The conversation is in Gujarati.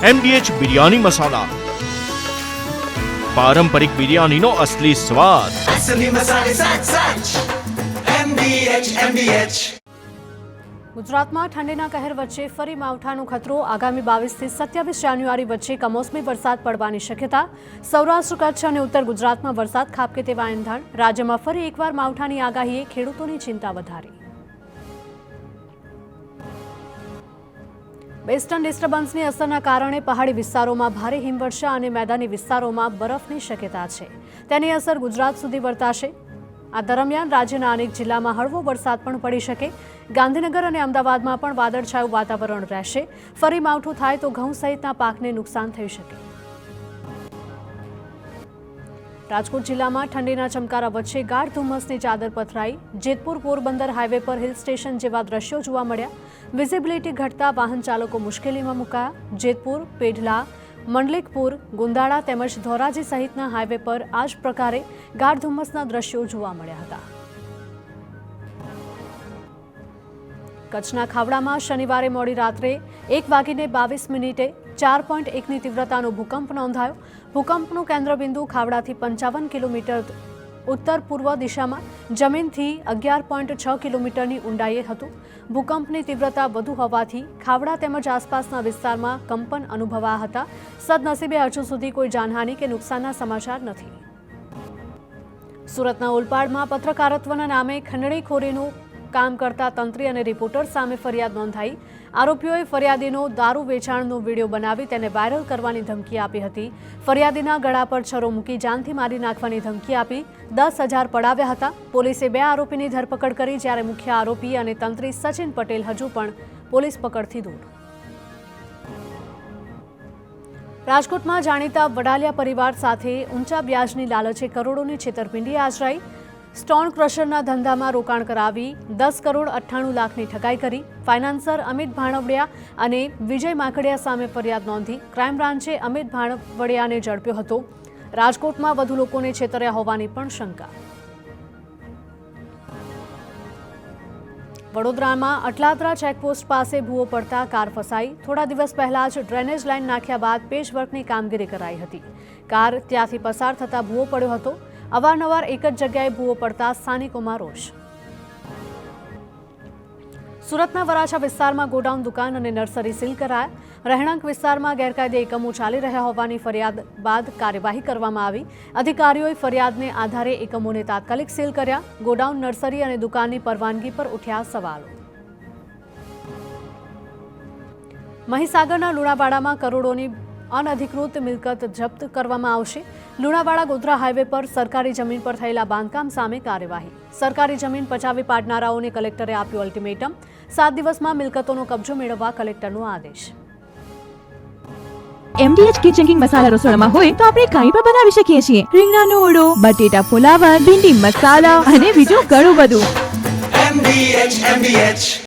MDH બિરયાની મસાલા, પારંપરિક બિરયાનીનો અસલી સ્વાદ. असली मसाले सच MDH. ગુજરાતમાં ઠંડીના કહેર વચ્ચે ફરી માવઠાનો ખતરો. આગામી 22 થી 27 જાન્યુઆરી વચ્ચે કમોસમી વરસાદ પડવાની શક્યતા. સૌરાષ્ટ્ર, કચ્છ અને ઉત્તર ગુજરાતમાં વરસાદ ખાબકે તેવા એંધાણ. રાજ્યમાં ફરી એકવાર માવઠાની આગાહીએ ખેડૂતોની ચિંતા વધારી. વેસ્ટર્ન ડિસ્ટર્બન્સની અસરના કારણે પહાડી વિસ્તારોમાં ભારે હિમવર્ષા અને મેદાની વિસ્તારોમાં બરફની શક્યતા છે. તેની અસર ગુજરાત સુધી વર્તાશે. આ દરમિયાન રાજ્યના અનેક જિલ્લામાં હળવો વરસાદ પણ પડી શકે. ગાંધીનગર અને અમદાવાદમાં પણ વાદળછાયું વાતાવરણ રહેશે. ફરી માવઠું થાય તો ઘઉં સહિતના પાકને નુકસાન થઈ શકે. રાજકોટ જિલ્લામાં ઠંડીના ચમકારા વચ્ચે ગાઢ ધુમ્મસની ચાદર પથરાઈ. જેતપુર પોરબંદર હાઈવે પર હિલ સ્ટેશન જેવા દ્રશ્યો જોવા મળ્યા. વિઝિબિલિટી ઘટતા વાહન ચાલકો મુશ્કેલીમાં મુકાયા. જેતપુર, પેઢલા, મંડલિકપુર, ગુંદાળા તેમજ ધોરાજી સહિતના હાઈવે પર આ જ પ્રકારે ગાઢ ધુમ્મસના દ્રશ્યો જોવા મળ્યા હતા. કચ્છના ખાવડામાં શનિવારે મોડી રાત્રે 1:22 4.1ની તીવ્રતાનો ભૂકંપ નોંધાયો. ભૂકંપનું કેન્દ્રબિંદુ ખાવડાથી 55 કિલોમીટર ઉત્તર પૂર્વ દિશામાં જમીનથી 11.6 કિલોમીટરની ઊંડાઈએ હતું. ભૂકંપની તીવ્રતા વધુ હોવાથી ખાવડા તેમજ આસપાસના વિસ્તારમાં કંપન અનુભવાયા હતા. સદનસીબે હજુ સુધી કોઈ જાનહાનિ કે નુકસાનના સમાચાર નથી. સુરતના ઓલપાડમાં પત્રકારત્વના નામે ખંડણીખોરીનું કામ કરતા તંત્રી અને રિપોર્ટર સામે ફરિયાદ નોંધાઈ. આરોપીઓએ ફરિયાદીનો દારૂ વેચાણનો વિડીયો બનાવી તેને વાયરલ કરવાની ધમકી આપી હતી. ફરિયાદીના ગળા પર છરો મૂકી જાનથી મારી નાખવાની ધમકી આપી 10,000 પડાવ્યા હતા. પોલીસે 2 આરોપીની ધરપકડ કરી, જ્યારે મુખ્ય આરોપી અને તંત્રી સચિન પટેલ હજુ પણ પોલીસ પકડથી દૂર. રાજકોટમાં જાણીતા વડાલિયા પરિવાર સાથે ઊંચા વ્યાજની લાલચે કરોડોની છેતરપિંડી આચરાઈ. સ્ટોન ક્રશરના ધંધામાં રોકાણ કરાવી 10,98,00,000ની ઠગાઈ કરી. ફાઇનાન્સર અમિત ભાણવડિયા અને વિજય માકડિયા સામે ફરિયાદ નોંધી. ક્રાઇમ બ્રાન્ચે અમિત ભાણવડિયાને ઝડપ્યો હતો. રાજકોટમાં વધુ લોકોને છેતર્યા હોવાની પણ શંકા. વડોદરામાં અટલાદરા ચેકપોસ્ટ પાસે ભૂવો પડતા કાર ફસાઈ. થોડા દિવસ પહેલા જ ડ્રેનેજ લાઇન નાખ્યા બાદ પેચવર્કની કામગીરી કરાઈ હતી. કાર ત્યાંથી પસાર થતા ભૂવો પડ્યો હતો. અવારનવાર એક જ જગ્યાએ ભૂવો પડતા સ્થાનિકોમાં રોષ. સુરતના વરાછા વિસ્તારમાં ગોડાઉન, દુકાન અને નર્સરી સીલ કરાયા. રહેણાંક વિસ્તારમાં ગેરકાયદે એકમો ચાલી રહ્યા હોવાની ફરિયાદ બાદ કાર્યવાહી કરવામાં આવી. અધિકારીઓએ ફરિયાદને આધારે એકમોને તાત્કાલિક સીલ કર્યા. ગોડાઉન, નર્સરી અને દુકાનની પરવાનગી પર ઉઠ્યા સવાલો. મહીસાગરના લુણાવાડામાં કરોડોની અનધિકૃત મિલકત જપ્ત કરવામાં આવશે. લુણાવાડા ગોધરા હાઈવે પર સરકારી જમીન પર થયેલા બાંધકામ સામે કાર્યવાહી. સરકારી જમીન પચાવી પાડનારાઓને કલેક્ટરે આપ્યું અલ્ટિમેટમ. 7 દિવસમાં મિલકતોનો કબજો મેળવવા કલેક્ટરનો આદેશ. MDH કિચન કિંગ મસાલા રસોડામાં હોય તો આપણે કંઈ પણ બનાવી શકીએ છીએ. રીંગણાનો ઓળો, બટેટા ફુલાવર, ભીંડી મસાલા અને બીજું ઘણું બધું. MDH